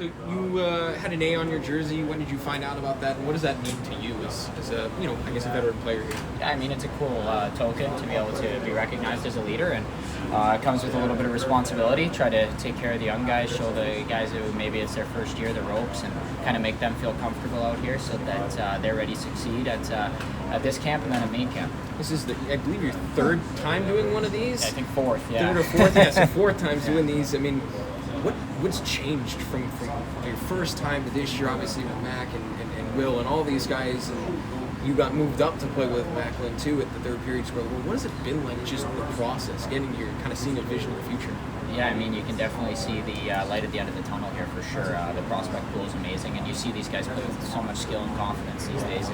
So you had an A on your jersey. When did you find out about that? And what does that mean to you as a, I guess a veteran player here? Yeah, I mean, it's a cool token to be able to be recognized as a leader, and it comes with a little bit of responsibility. Try to take care of the young guys, show the guys who maybe it's their first year the ropes, and kind of make them feel comfortable out here so that they're ready to succeed at this camp and then at main camp. This is, I believe, your third time doing one of these? I think fourth, yeah. Third or fourth, yeah, so fourth times doing these. I mean, what's changed from your first time to this year, obviously with Mac and Will and all these guys, and you got moved up to play with Macklin too at the third period score. What has it been like, just the process, getting here, kind of seeing a vision of the future? Yeah, I mean, you can definitely see the light at the end of the tunnel here for sure. The prospect pool is amazing, and you see these guys play with so much skill and confidence these days.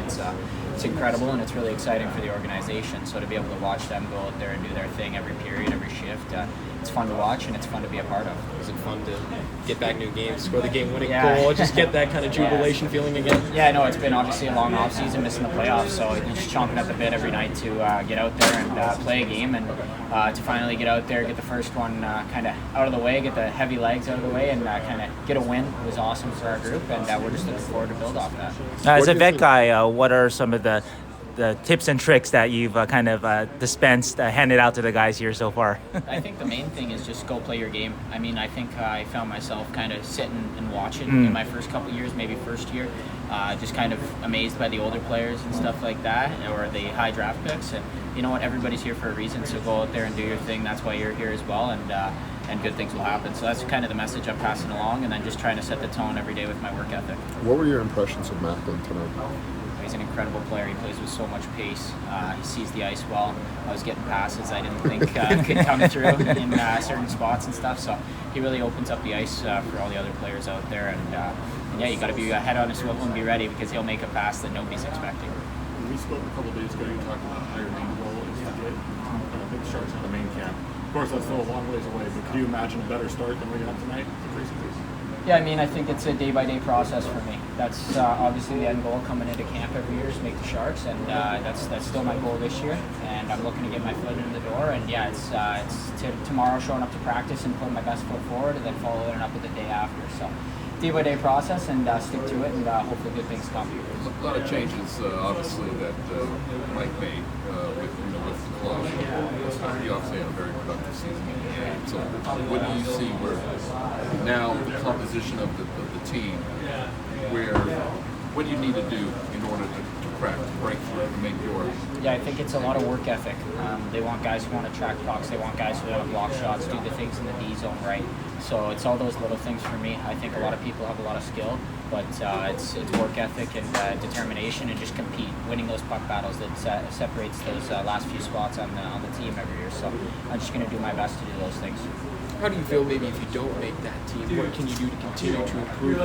It's incredible, and it's really exciting for the organization. So to be able to watch them go out there and do their thing every period, every shift, it's fun to watch, and it's fun to be a part of. Is it fun to get back new games, score the game-winning goal, just get that kind of jubilation feeling again? Yeah, no, it's been obviously a long off-season, missing the playoffs, so you're just chomping at the bit every night to get out there and play a game, and to finally get out there, get the first one kind of out of the way, get the heavy legs out of the way, and kind of get a win was awesome for our group, and we're just looking forward to build off that. As a vet guy, what are some of the tips and tricks that you've kind of dispensed, handed out to the guys here so far? I think the main thing is just go play your game. I mean, I think I found myself kind of sitting and watching in my first couple years, maybe first year, just kind of amazed by the older players and stuff like that, or the high draft picks. And you know what? Everybody's here for a reason, so go out there and do your thing. That's why you're here as well, and good things will happen. So that's kind of the message I'm passing along, and then just trying to set the tone every day with my work ethic. What were your impressions of Macklin tonight? He's an incredible player. He plays with so much pace. He sees the ice well. I was getting passes I didn't think could come through in certain spots and stuff. So he really opens up the ice for all the other players out there. And yeah, you got to be head on a swivel and be ready, because he'll make a pass that nobody's expecting. When we spoke a couple of days ago, you talked about how your main goal is to get big Sharks in the main camp. Of course, that's still a long ways away, but could you imagine a better start than we got tonight? Yeah, I mean, I think it's a day-by-day process for me. That's obviously the end goal coming into camp every year is make the Sharks, and that's still my goal this year. And I'm looking to get my foot in the door. And yeah, it's tomorrow showing up to practice and putting my best foot forward, and then following up with the day after. So day-by-day process, and stick to it, and hopefully good things come. A lot of changes, obviously, that Mike made with the club. He obviously had a very productive season. So what do you see where now the composition of the team, what do you need to do in order to crack, to break through, to make yours? Yeah, I think it's a lot of work ethic. They want guys who want to track pucks. They want guys who want to block shots, do the things in the D zone right. So it's all those little things for me. I think a lot of people have a lot of skill, but it's work ethic and determination, and just compete, winning those puck battles that separates those last few spots on the team every year. So I'm just going to do my best to do those things. How do you feel maybe if you don't make that team? What can you do to continue to improve?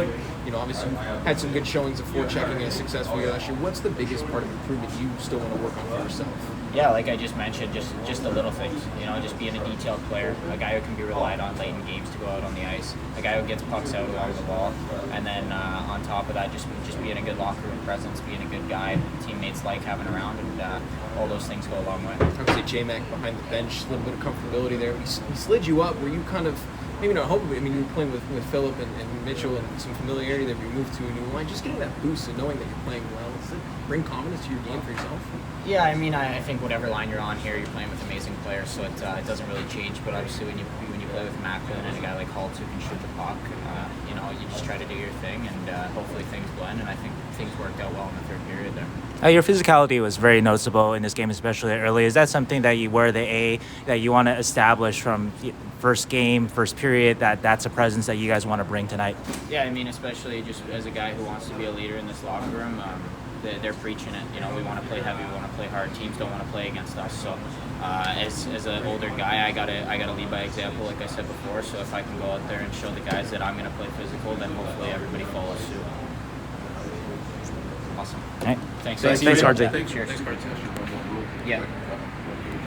Obviously you had some good showings of forechecking and successful year last year. What's the biggest part of improvement you still want to work on for yourself? Yeah, like I just mentioned, just the little things. Just being a detailed player, a guy who can be relied on late in games to go out on the ice, a guy who gets pucks out along the wall, and then on top of that, just being a good locker room presence, being a good guy, teammates like having around, and all those things go a long way. Obviously, J-Mac behind the bench, a little bit of comfortability there. He slid you up. Were you kind of, maybe not hoping, you were playing with Phillip and Mitchell and some familiarity that we moved to a new line. Just getting that boost and knowing that you're playing well, does it bring confidence to your game for yourself? Yeah, I mean, I think whatever line you're on here, you're playing with amazing players, so it doesn't really change. But obviously, when you play with Macklin and a guy like Holt who can shoot the puck, you just try to do your thing, and hopefully things blend. And I think things worked out well in the third period there. Your physicality was very noticeable in this game, especially early. Is that something that you wear the A that you want to establish from first game, first period, that's a presence that you guys want to bring tonight? Yeah, I mean, especially just as a guy who wants to be a leader in this locker room, they're preaching it. We want to play heavy, we want to play hard. Teams don't want to play against us. So as an older guy, I gotta lead by example, like I said before. So if I can go out there and show the guys that I'm going to play physical, then hopefully everybody follows suit. Awesome. All right. Thanks. Thanks, RJ. Cheers. Yeah.